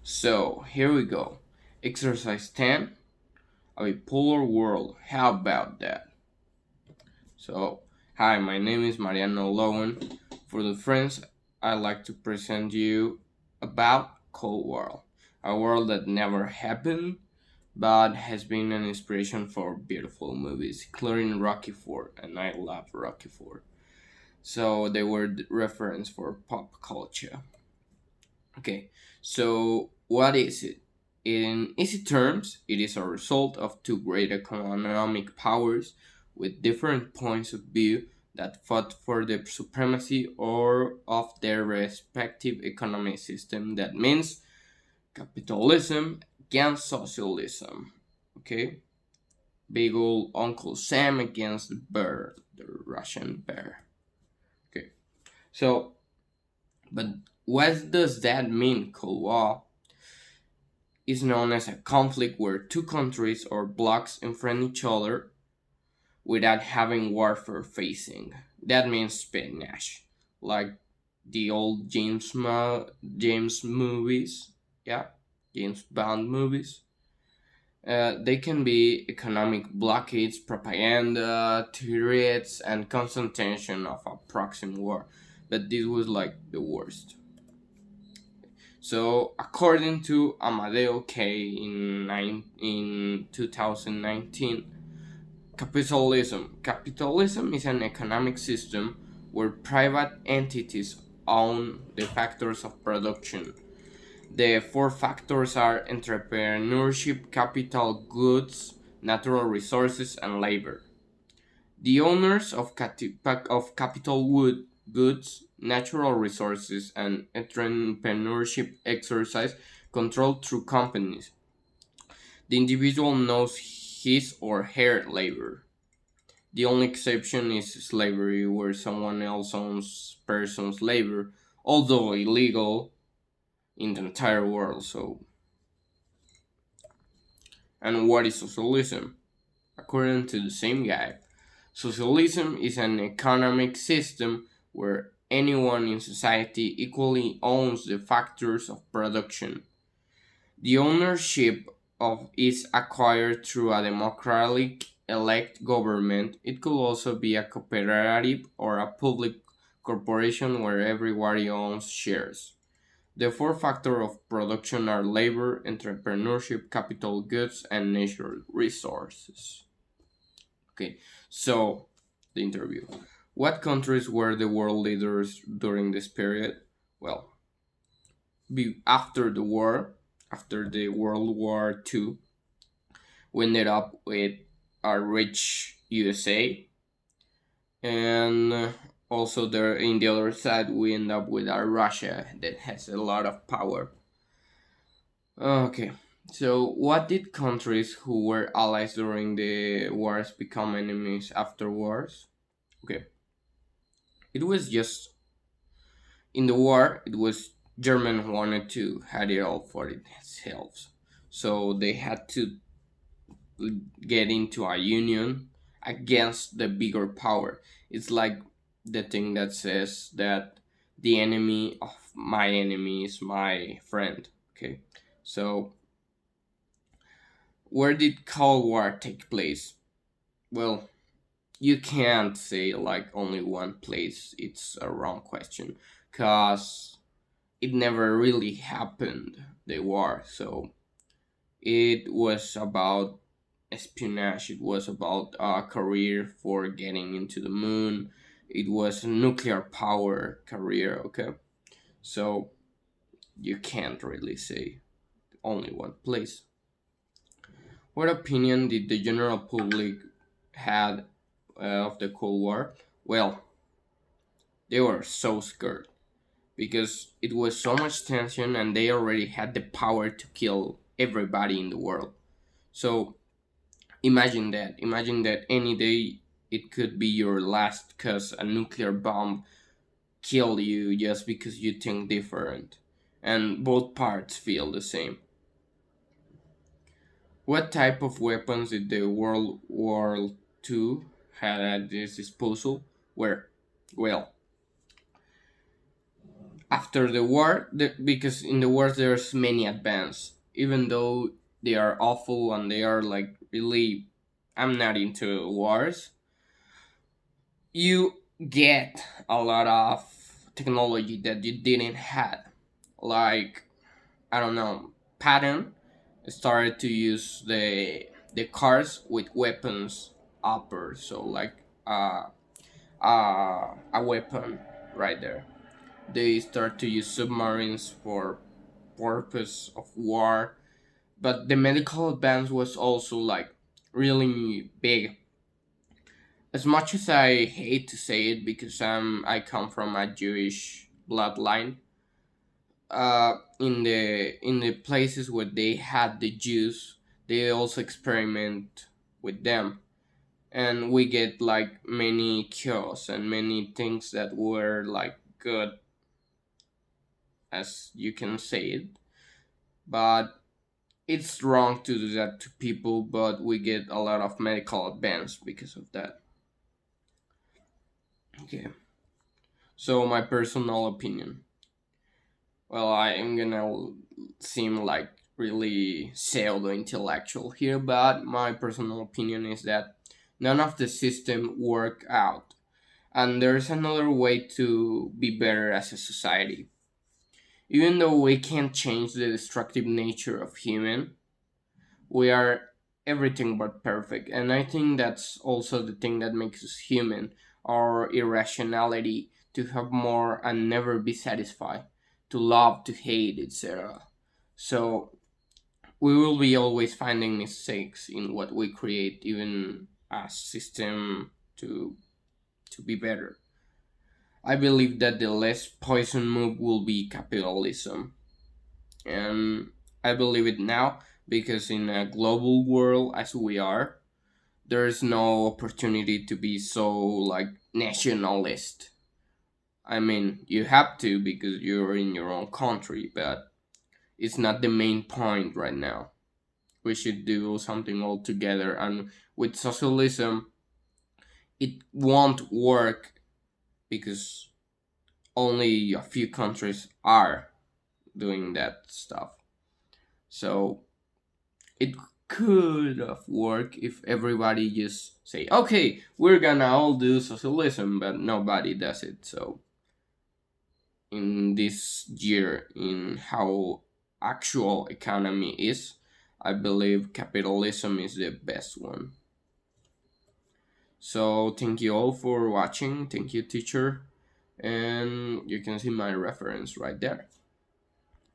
So here we go. Exercise 10, a bipolar world. How about that? So, hi, my name is Mariano Lowen. For the friends, I'd like to present you about Cold War, a world that never happened, but has been an inspiration for beautiful movies, including Rocky 4, and I love Rocky 4. So they were the reference for pop culture. Okay, so what is it? In easy terms, it is a result of two great economic powers with different points of view that fought for the supremacy or of their respective economic system. That means capitalism against socialism. Okay, big old Uncle Sam against the bear, the Russian bear. Okay, so but what does that mean, Cold War? Is known as a conflict where two countries or blocs confront each other without having warfare facing. That means espionage, like the old James movies, yeah, James Bond movies. They can be economic blockades, propaganda, threats, and constant tension of a proximate war. But this was like the worst. So, according to Amadeo K. in 2019, capitalism is an economic system where private entities own the factors of production. The four factors are entrepreneurship, capital goods, natural resources, and labor. The owners of capital goods, natural resources, and entrepreneurship exercise control through companies. The individual knows his or her labor. The only exception is slavery, where someone else owns person's labor, although illegal in the entire world. So, and what is socialism? According to the same guy, socialism is an economic system where anyone in society equally owns the factors of production. The ownership of is acquired through a democratic elect government. It could also be a cooperative or a public corporation where everybody owns shares. The four factors of production are labor, entrepreneurship, capital goods, and natural resources. Okay, so the interview. What countries were the world leaders during this period? Well, after the war, after the World War II, we ended up with a rich USA, and also there in the other side we end up with a Russia that has a lot of power. Okay, so what did countries who were allies during the wars become enemies afterwards? Okay, it was just in the war. It was German who wanted to had it all for itself, so they had to get into a union against the bigger power. It's like the thing that says that the enemy of my enemy is my friend. Okay, so where did Cold War take place? Well, you can't say like only one place. It's a wrong question, cause it never really happened. The war, so it was about espionage. It was about a career for getting into the moon. It was a nuclear power career. Okay, so you can't really say only one place. What opinion did the general public had of the Cold War? Well, they were so scared because it was so much tension and they already had the power to kill everybody in the world. So imagine that. Imagine that any day it could be your last because a nuclear bomb killed you just because you think different. And both parts feel the same. What type of weapons did the World War II had at its disposal? Where? Well, After the war, because in the wars there's many advance, even though they are awful and they are like really, I'm not into wars. You get a lot of technology that you didn't have, like, I don't know, Patton started to use the cars with weapons upper, so like a weapon right there. They start to use submarines for purpose of war, but the medical advance was also like really big. As much as I hate to say it, because I come from a Jewish bloodline, in the places where they had the Jews, they also experiment with them, and we get like many cures and many things that were like good, as you can say it. But it's wrong to do that to people. But we get a lot of medical advance because of that. Okay, so my personal opinion. Well, I am gonna seem like really pseudo intellectual here, but my personal opinion is that none of the system work out, and there's another way to be better as a society. Even though we can't change the destructive nature of human, we are everything but perfect, and I think that's also the thing that makes us human: our irrationality to have more and never be satisfied, to love, to hate, etc. So we will be always finding mistakes in what we create, even a system to be better. I believe that the less poison move will be capitalism, and I believe it now because in a global world as we are, there's no opportunity to be so like nationalist. I mean, you have to because you're in your own country, but it's not the main point right now. We should do something all together, and with socialism, it won't work because only a few countries are doing that stuff. So it could have worked if everybody just say, okay, we're gonna all do socialism, but nobody does it. So in this year, in how actual economy is, I believe capitalism is the best one. So thank you all for watching. Thank you, teacher. And you can see my reference right there.